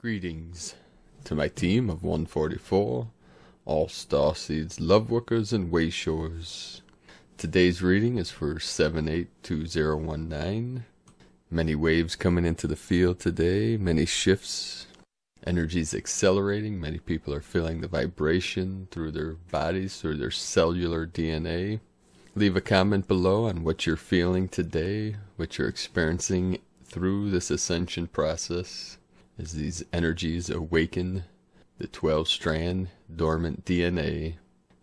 Greetings to my team of 144, all Starseeds, Loveworkers, and Wayshores. Today's reading is for 782019. Many waves coming into the field today, many shifts. Energy's accelerating. Many people are feeling the vibration through their bodies, through their cellular DNA. Leave a comment below on what you're feeling today, what you're experiencing through this ascension process as these energies awaken the 12-strand dormant DNA.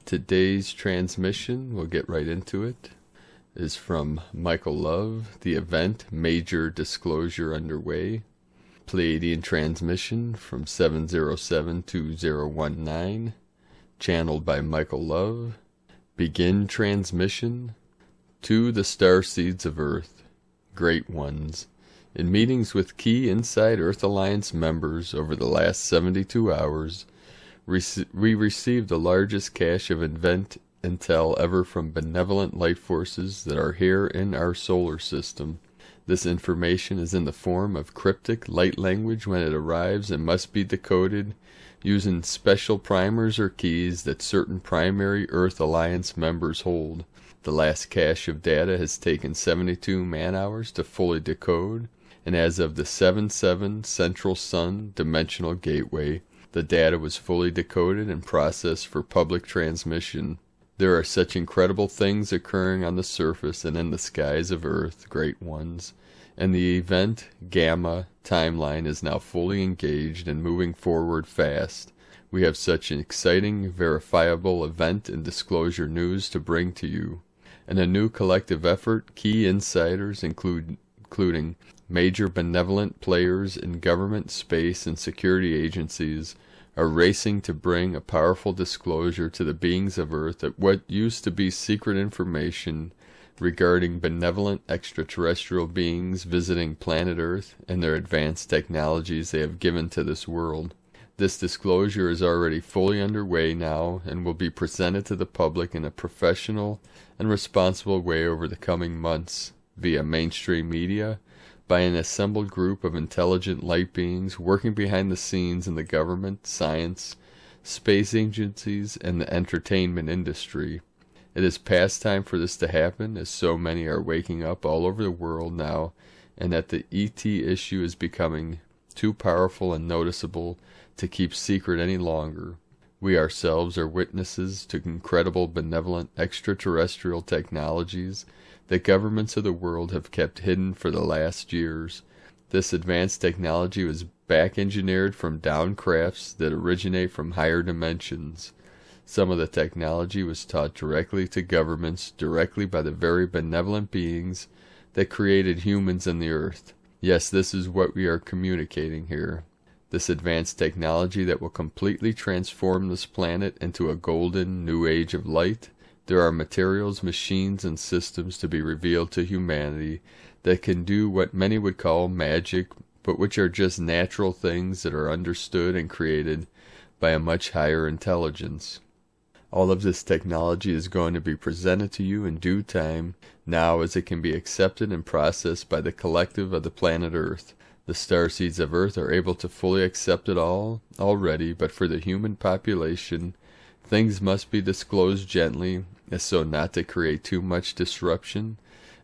Today's transmission, we'll get right into it, is from Michael Love. The event, Major Disclosure Underway. Pleiadian transmission from 7072019, channeled by Michael Love. Begin transmission to the Starseeds of Earth, Great Ones. In meetings with key Inside Earth Alliance members over the last 72 hours, we received the largest cache of event intel ever from benevolent light forces that are here in our solar system. This information is in the form of cryptic light language when it arrives and must be decoded using special primers or keys that certain primary Earth Alliance members hold. The last cache of data has taken 72 man-hours to fully decode, and as of the 7-7 Central Sun Dimensional Gateway, the data was fully decoded and processed for public transmission. There are such incredible things occurring on the surface and in the skies of Earth, Great Ones, and the event Gamma timeline is now fully engaged and moving forward fast. We have such an exciting, verifiable event and disclosure news to bring to you. In a new collective effort, key insiders, including major benevolent players in government, space, and security agencies, are racing to bring a powerful disclosure to the beings of Earth that what used to be secret information regarding benevolent extraterrestrial beings visiting planet Earth and their advanced technologies they have given to this world. This disclosure is already fully underway now and will be presented to the public in a professional and responsible way over the coming months via mainstream media, by an assembled group of intelligent light beings working behind the scenes in the government, science, space agencies, and the entertainment industry. It is past time for this to happen, as so many are waking up all over the world now, and that the ET issue is becoming too powerful and noticeable to keep secret any longer. We ourselves are witnesses to incredible benevolent extraterrestrial technologies that governments of the world have kept hidden for the last years. This advanced technology was back-engineered from down crafts that originate from higher dimensions. Some of the technology was taught directly to governments, directly by the very benevolent beings that created humans and the Earth. Yes, this is what we are communicating here. This advanced technology that will completely transform this planet into a golden new age of light. There are materials, machines, and systems to be revealed to humanity that can do what many would call magic, but which are just natural things that are understood and created by a much higher intelligence. All of this technology is going to be presented to you in due time, now as it can be accepted and processed by the collective of the planet Earth. The Starseeds of Earth are able to fully accept it all already, but for the human population, things must be disclosed gently, as so not to create too much disruption.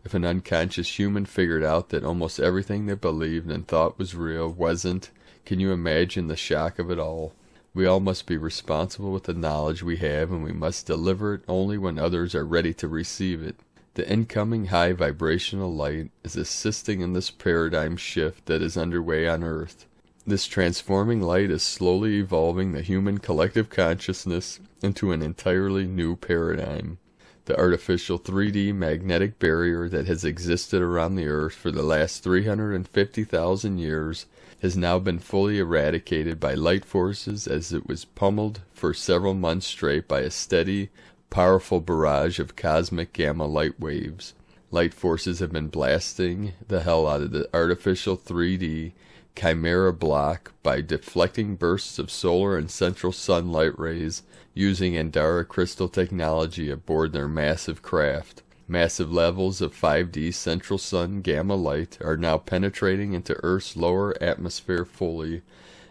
If an unconscious human figured out that almost everything they believed and thought was real wasn't, can you imagine the shock of it all? We all must be responsible with the knowledge we have, and we must deliver it only when others are ready to receive it. The incoming high vibrational light is assisting in this paradigm shift that is underway on Earth. This transforming light is slowly evolving the human collective consciousness into an entirely new paradigm. The artificial 3D magnetic barrier that has existed around the Earth for the last 350,000 years has now been fully eradicated by light forces, as it was pummeled for several months straight by a steady, powerful barrage of cosmic gamma light waves. Light forces have been blasting the hell out of the artificial 3D chimera block by deflecting bursts of solar and central sun light rays using Andara crystal technology aboard their massive craft. Massive levels of 5D central sun gamma light are now penetrating into Earth's lower atmosphere fully,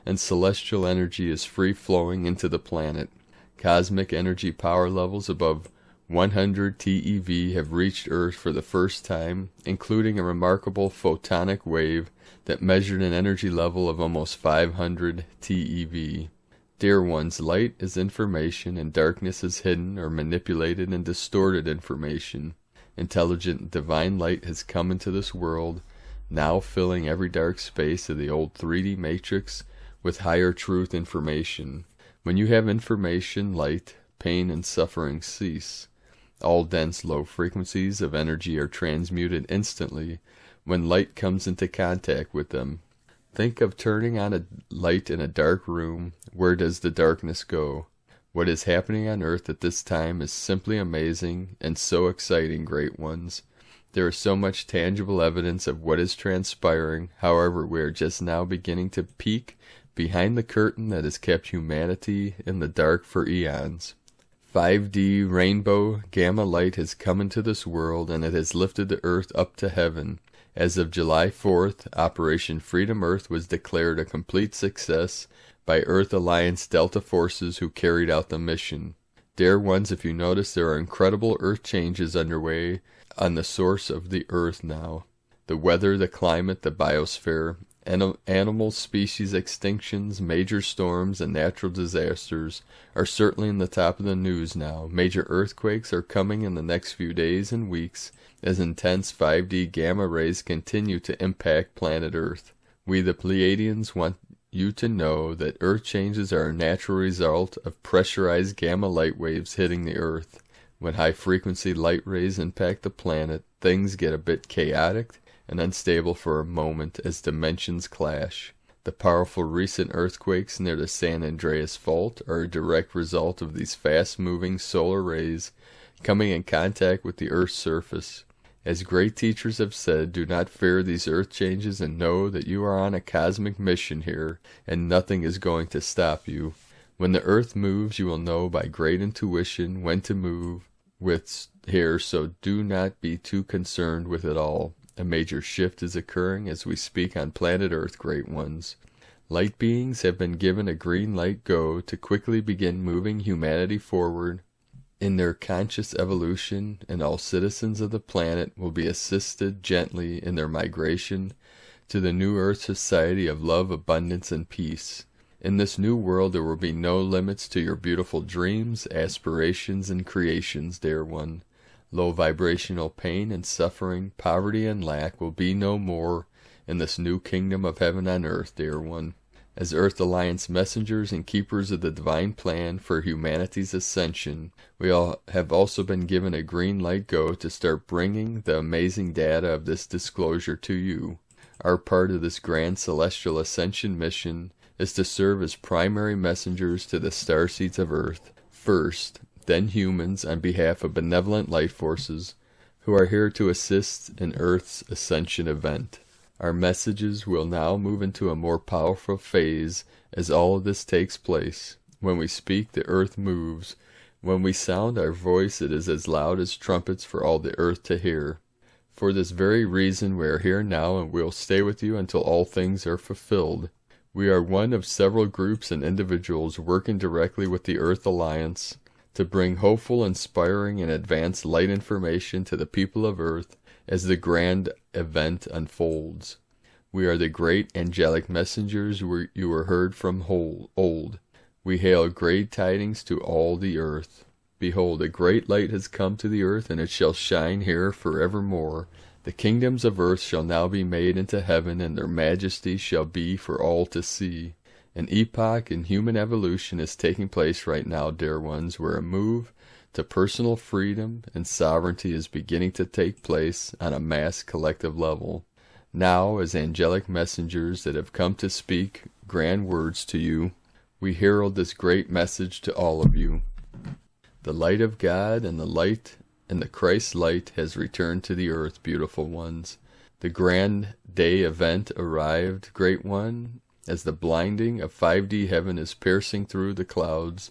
and celestial energy is free-flowing into the planet. Cosmic energy power levels above 100 TeV have reached Earth for the first time, including a remarkable photonic wave that measured an energy level of almost 500 TeV. Dear ones, light is information and darkness is hidden or manipulated and distorted information. Intelligent divine light has come into this world, now filling every dark space of the old 3D matrix with higher truth information. When you have information, light, pain and suffering cease. All dense low frequencies of energy are transmuted instantly when light comes into contact with them. Think of turning on a light in a dark room. Where does the darkness go? What is happening on Earth at this time is simply amazing and so exciting, great ones. There is so much tangible evidence of what is transpiring. However, we are just now beginning to peek behind the curtain that has kept humanity in the dark for eons. 5D rainbow gamma light has come into this world, and it has lifted the Earth up to heaven. As of July 4th, Operation Freedom Earth was declared a complete success by Earth Alliance Delta forces who carried out the mission. Dear ones, if you notice, there are incredible Earth changes underway on the source of the Earth now. The weather, the climate, the biosphere, animal species extinctions, major storms, and natural disasters are certainly in the top of the news now. Major earthquakes are coming in the next few days and weeks as intense 5D gamma rays continue to impact planet Earth. We the Pleiadians want you to know that Earth changes are a natural result of pressurized gamma light waves hitting the Earth. When high-frequency light rays impact the planet, things get a bit chaotic and unstable for a moment as dimensions clash. The powerful recent earthquakes near the San Andreas Fault are a direct result of these fast-moving solar rays coming in contact with the Earth's surface. As great teachers have said, do not fear these earth changes and know that you are on a cosmic mission here, and nothing is going to stop you. When the Earth moves, you will know by great intuition when to move with here, so do not be too concerned with it all. A major shift is occurring as we speak on planet Earth, great ones. Light beings have been given a green light go to quickly begin moving humanity forward in their conscious evolution, and all citizens of the planet will be assisted gently in their migration to the new Earth society of love, abundance, and peace. In this new world there will be no limits to your beautiful dreams, aspirations, and creations, dear one. Low vibrational pain and suffering, poverty and lack will be no more in this new kingdom of heaven on earth, dear one. As Earth Alliance messengers and keepers of the divine plan for humanity's ascension, we all have also been given a green light go to start bringing the amazing data of this disclosure to you. Our part of this grand celestial ascension mission is to serve as primary messengers to the starseeds of Earth, first, then humans, on behalf of benevolent life forces who are here to assist in Earth's ascension event. Our messages will now move into a more powerful phase as all of this takes place. When we speak, the Earth moves. When we sound our voice, it is as loud as trumpets for all the Earth to hear. For this very reason we are here now, and will stay with you until all things are fulfilled. We are one of several groups and individuals working directly with the Earth Alliance to bring hopeful, inspiring, and advanced light information to the people of Earth as the grand event unfolds. We are the great angelic messengers you were heard from old. We hail great tidings to all the earth. Behold, a great light has come to the earth, and it shall shine here forevermore. The kingdoms of earth shall now be made into heaven, and their majesty shall be for all to see. An epoch in human evolution is taking place right now, dear ones, where a move to personal freedom and sovereignty is beginning to take place on a mass collective level. Now, as angelic messengers that have come to speak grand words to you, we herald this great message to all of you. The light of God and the Christ light has returned to the earth, beautiful ones. The grand day event arrived, great one, as the blinding of 5D heaven is piercing through the clouds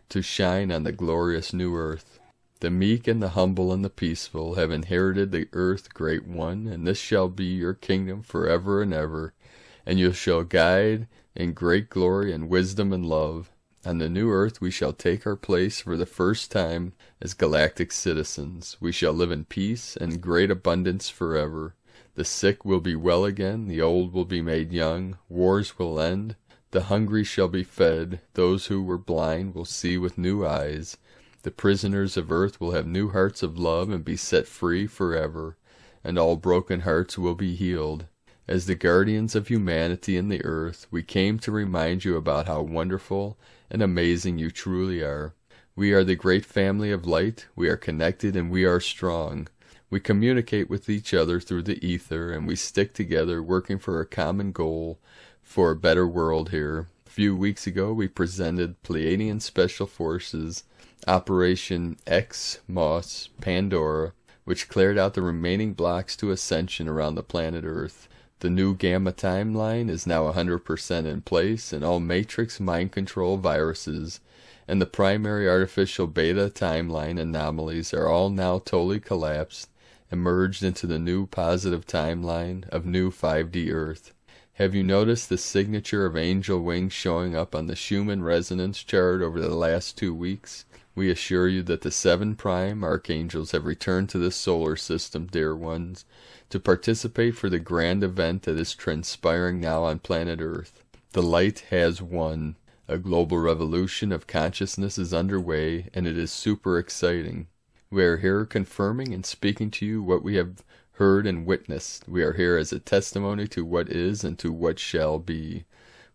to shine on the glorious new earth. The meek and the humble and the peaceful have inherited the earth, great one, and this shall be your kingdom forever and ever, and you shall guide in great glory and wisdom and love. On the new earth we shall take our place for the first time as galactic citizens. We shall live in peace and great abundance forever. The sick will be well again, the old will be made young, wars will end, the hungry shall be fed, those who were blind will see with new eyes. The prisoners of earth will have new hearts of love and be set free forever, and all broken hearts will be healed. As the guardians of humanity in the earth, we came to remind you about how wonderful and amazing you truly are. We are the great family of light, we are connected and we are strong. We communicate with each other through the ether, and we stick together working for a common goal, for a better world here. A few weeks ago we presented Pleiadian Special Forces Operation X Moss Pandora, which cleared out the remaining blocks to Ascension around the planet Earth. The new Gamma timeline is now 100% in place, and all Matrix mind control viruses and the primary artificial beta timeline anomalies are all now totally collapsed and merged into the new positive timeline of new 5D Earth. Have you noticed the signature of angel wings showing up on the Schumann resonance chart over the last 2 weeks? We assure you that the 7 prime archangels have returned to this solar system, dear ones, to participate for the grand event that is transpiring now on planet Earth. The light has won. A global revolution of consciousness is underway, and it is super exciting. We are here confirming and speaking to you what we have heard and witnessed. We are here as a testimony to what is and to what shall be.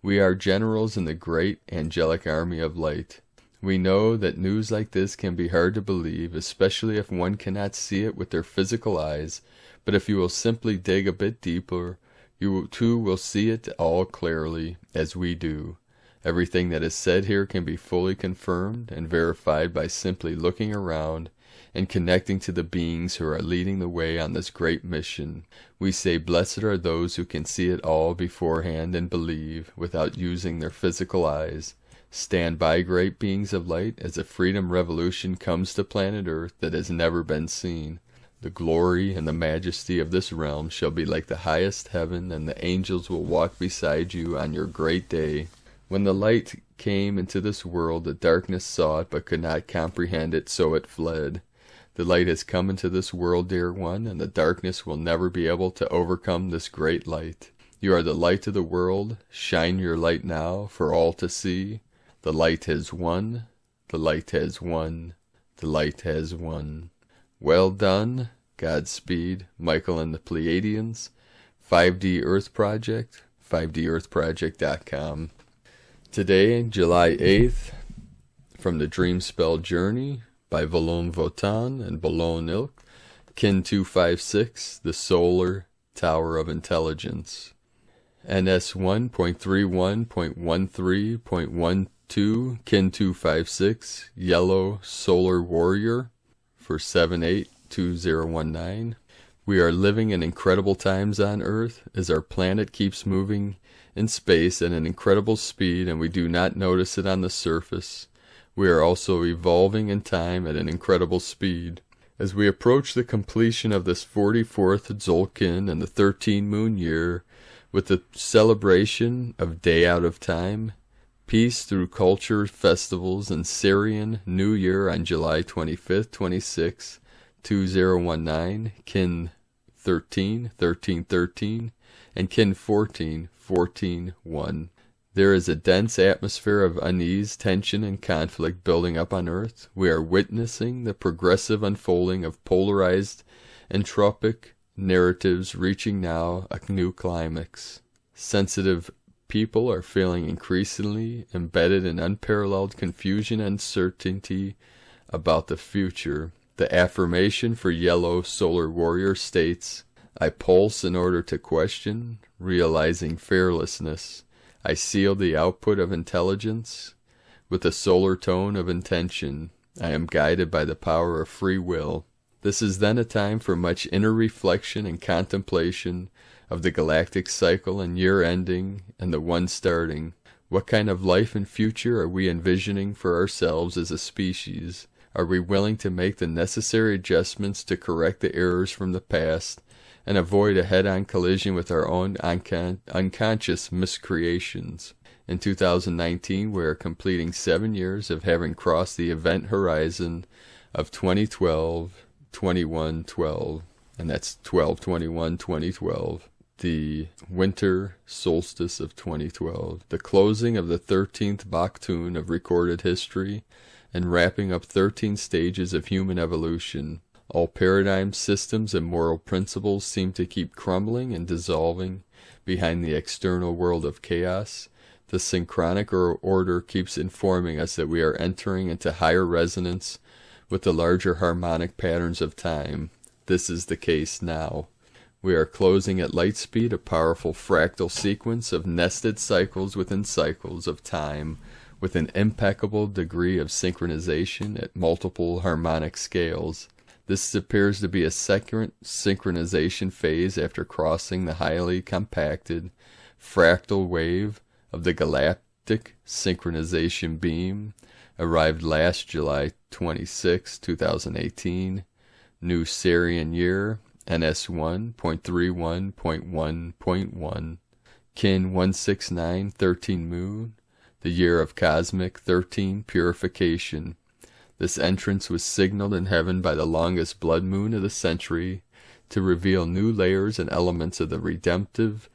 We are generals in the great angelic army of light. We know that news like this can be hard to believe, especially if one cannot see it with their physical eyes, but if you will simply dig a bit deeper, you too will see it all clearly, as we do. Everything that is said here can be fully confirmed and verified by simply looking around and connecting to the beings who are leading the way on this great mission. We say blessed are those who can see it all beforehand and believe without using their physical eyes. Stand by, great beings of light, as a freedom revolution comes to planet Earth that has never been seen. The glory and the majesty of this realm shall be like the highest heaven, and the angels will walk beside you on your great day. When the light came into this world, the darkness saw it but could not comprehend it, so it fled. The light has come into this world, dear one, and the darkness will never be able to overcome this great light. You are the light of the world. Shine your light now for all to see. The light has won. The light has won. The light has won. Well done. Godspeed. Michael and the Pleiadians. 5D Earth Project. 5DEarthProject.com. Today, July 8th, from the Dreamspell Journey by Valon Votan and Balon Ilk, Kin 256, the Solar Tower of Intelligence. NS 1.31.13.12, Kin 256, Yellow Solar Warrior for 782019. We are living in incredible times on Earth as our planet keeps moving in space at an incredible speed, and we do not notice it on the surface. We are also evolving in time at an incredible speed. As we approach the completion of this 44th Tzolk'in and the 13 moon year, with the celebration of Day Out of Time, peace through culture festivals, and Syrian New Year on July 25th, 26th, 2019, Kin 13, 1313, and Kin 14, 14-1. There is a dense atmosphere of unease, tension, and conflict building up on Earth. We are witnessing the progressive unfolding of polarized, entropic narratives reaching now a new climax. Sensitive people are feeling increasingly embedded in unparalleled confusion and uncertainty about the future. The affirmation for Yellow Solar Warrior states, I pulse in order to question, realizing fearlessness. I seal the output of intelligence with a solar tone of intention. I am guided by the power of free will. This is then a time for much inner reflection and contemplation of the galactic cycle and year ending and the one starting. What kind of life and future are we envisioning for ourselves as a species? Are we willing to make the necessary adjustments to correct the errors from the past and avoid a head-on collision with our own unconscious miscreations? In 2019, we are completing 7 years of having crossed the event horizon of 2012, 2112, and that's 12/21/2012. The winter solstice of 2012, the closing of the 13th Baktun of recorded history, and wrapping up 13 stages of human evolution. All paradigms, systems, and moral principles seem to keep crumbling and dissolving behind the external world of chaos. The synchronic order keeps informing us that we are entering into higher resonance with the larger harmonic patterns of time. This is the case now. We are closing at light speed a powerful fractal sequence of nested cycles within cycles of time with an impeccable degree of synchronization at multiple harmonic scales. This appears to be a second synchronization phase after crossing the highly compacted fractal wave of the Galactic synchronization beam, arrived last July 26, 2018, New Sarian year, NS1.31.1.1, Kin 16913 Moon, the year of cosmic 13 purification. This entrance was signaled in heaven by the longest blood moon of the century to reveal new layers and elements of the redemptive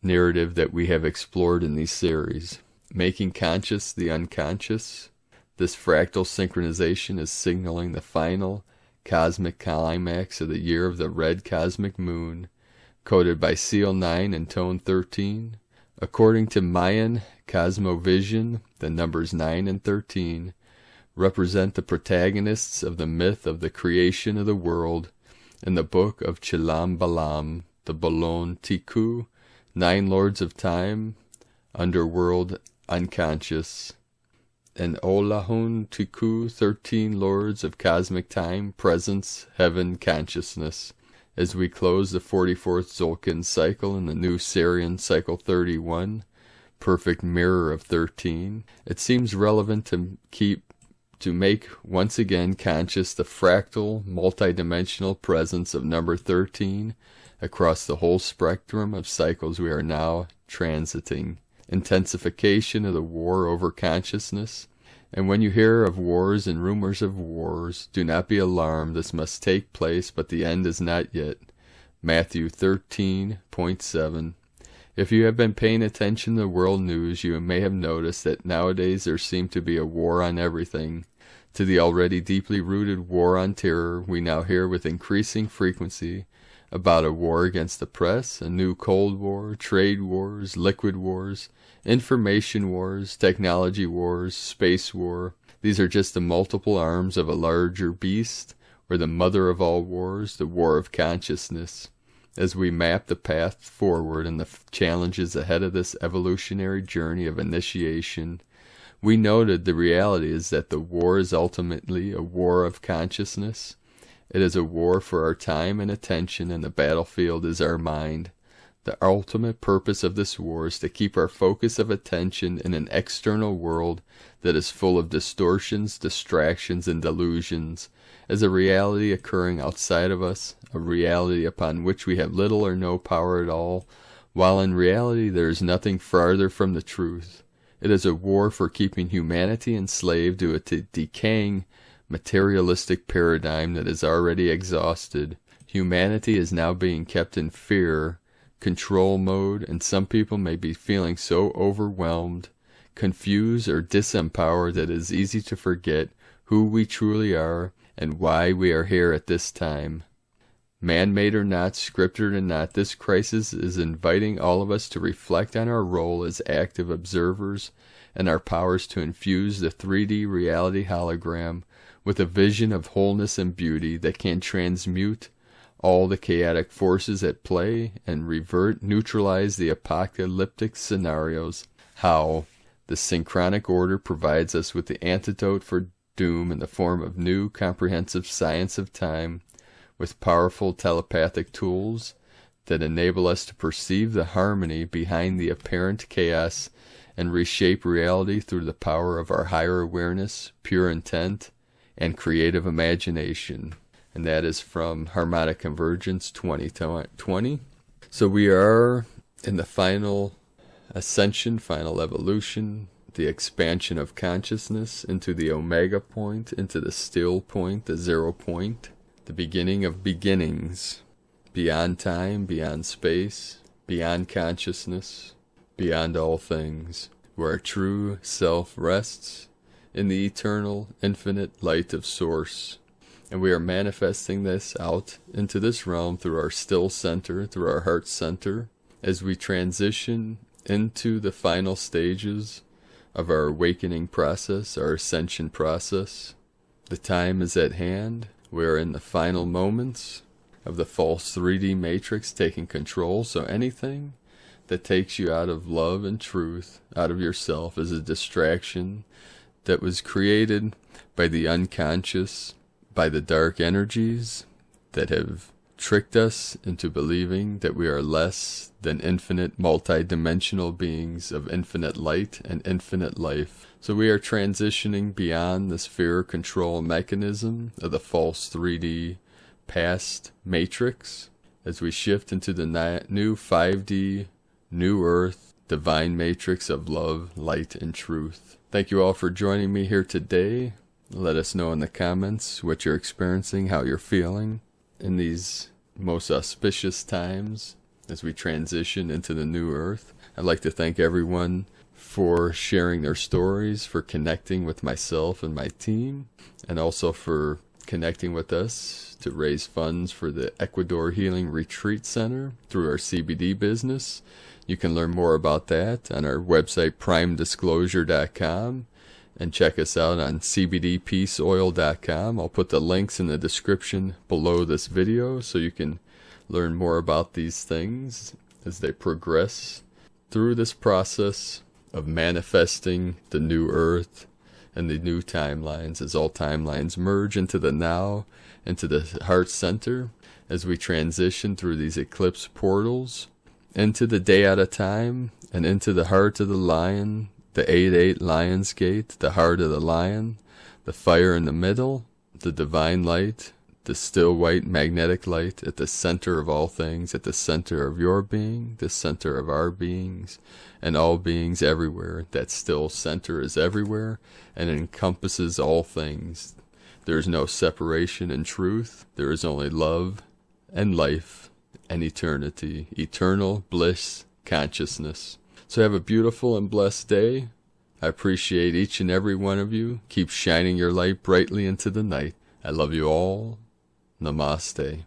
narrative that we have explored in these series. Making conscious the unconscious, this fractal synchronization is signaling the final cosmic climax of the year of the red cosmic moon, coded by Seal 9 and Tone 13. According to Mayan cosmovision, the numbers 9 and 13 represent the protagonists of the myth of the creation of the world in the book of Chilam Balam, the Bolon Tiku, 9 lords of time, underworld unconscious, and Olahun Tiku, 13 lords of cosmic time, presence, heaven, consciousness. As we close the 44th Zolkin cycle in the new Sarian cycle 31, perfect mirror of 13, it seems relevant to make once again conscious the fractal, multidimensional presence of number 13 across the whole spectrum of cycles we are now transiting. Intensification of the war over consciousness. And when you hear of wars and rumors of wars, do not be alarmed. This must take place, but the end is not yet. Matthew 13.7. If you have been paying attention to the world news, you may have noticed that nowadays there seems to be a war on everything. To the already deeply rooted war on terror, we now hear with increasing frequency about a war against the press, a new Cold War, trade wars, liquid wars, information wars, technology wars, space war. These are just the multiple arms of a larger beast, or the mother of all wars, the war of consciousness. As we map the path forward and the challenges ahead of this evolutionary journey of initiation, we noted the reality is that the war is ultimately a war of consciousness. It is a war for our time and attention, and the battlefield is our mind. The ultimate purpose of this war is to keep our focus of attention in an external world that is full of distortions, distractions, and delusions, as a reality occurring outside of us, a reality upon which we have little or no power at all, while in reality there is nothing farther from the truth. It is a war for keeping humanity enslaved to a decaying materialistic paradigm that is already exhausted. Humanity is now being kept in fear, control mode, and some people may be feeling so overwhelmed, confused, or disempowered that it is easy to forget who we truly are and why we are here at this time. Man-made or not, scripted or not, this crisis is inviting all of us to reflect on our role as active observers and our powers to infuse the 3D reality hologram with a vision of wholeness and beauty that can transmute all the chaotic forces at play and neutralize the apocalyptic scenarios. How? The synchronic order provides us with the antidote for doom in the form of new comprehensive science of time, with powerful telepathic tools that enable us to perceive the harmony behind the apparent chaos and reshape reality through the power of our higher awareness, pure intent, and creative imagination. And that is from Harmonic Convergence 2020. So we are in the final Ascension, final evolution, the expansion of consciousness into the omega point, into the still point, the 0 point, the beginning of beginnings, beyond time, beyond space, beyond consciousness, beyond all things, where true self rests in the eternal, infinite light of Source. And we are manifesting this out into this realm through our still center, through our heart center, as we transition into the final stages of our awakening process, our ascension process. The time is at hand. We are in the final moments of the false 3D matrix taking control, so anything that takes you out of love and truth, out of yourself, is a distraction that was created by the unconscious, by the dark energies that have tricked us into believing that we are less than infinite multi-dimensional beings of infinite light and infinite life. So we are transitioning beyond the sphere control mechanism of the false 3D past matrix as we shift into the new 5D, new earth, divine matrix of love, light, and truth. Thank you all for joining me here today. Let us know in the comments what you're experiencing, how you're feeling in these most auspicious times as we transition into the new earth. I'd like to thank everyone for sharing their stories, for connecting with myself and my team, and also for connecting with us to raise funds for the Ecuador Healing Retreat Center through our CBD business. You can learn more about that on our website primedisclosure.com. And check us out on cbdpeaceoil.com. I'll put the links in the description below this video so you can learn more about these things as they progress through this process of manifesting the new earth and the new timelines, as all timelines merge into the now, into the heart center, as we transition through these eclipse portals into the day at a time and into the heart of the lion, the 8-8 Lion's Gate, the heart of the lion, the fire in the middle, the divine light, the still white magnetic light at the center of all things, at the center of your being, the center of our beings, and all beings everywhere. That still center is everywhere and encompasses all things. There is no separation in truth. There is only love and life and eternity, eternal bliss, consciousness. So have a beautiful and blessed day. I appreciate each and every one of you. Keep shining your light brightly into the night. I love you all. Namaste.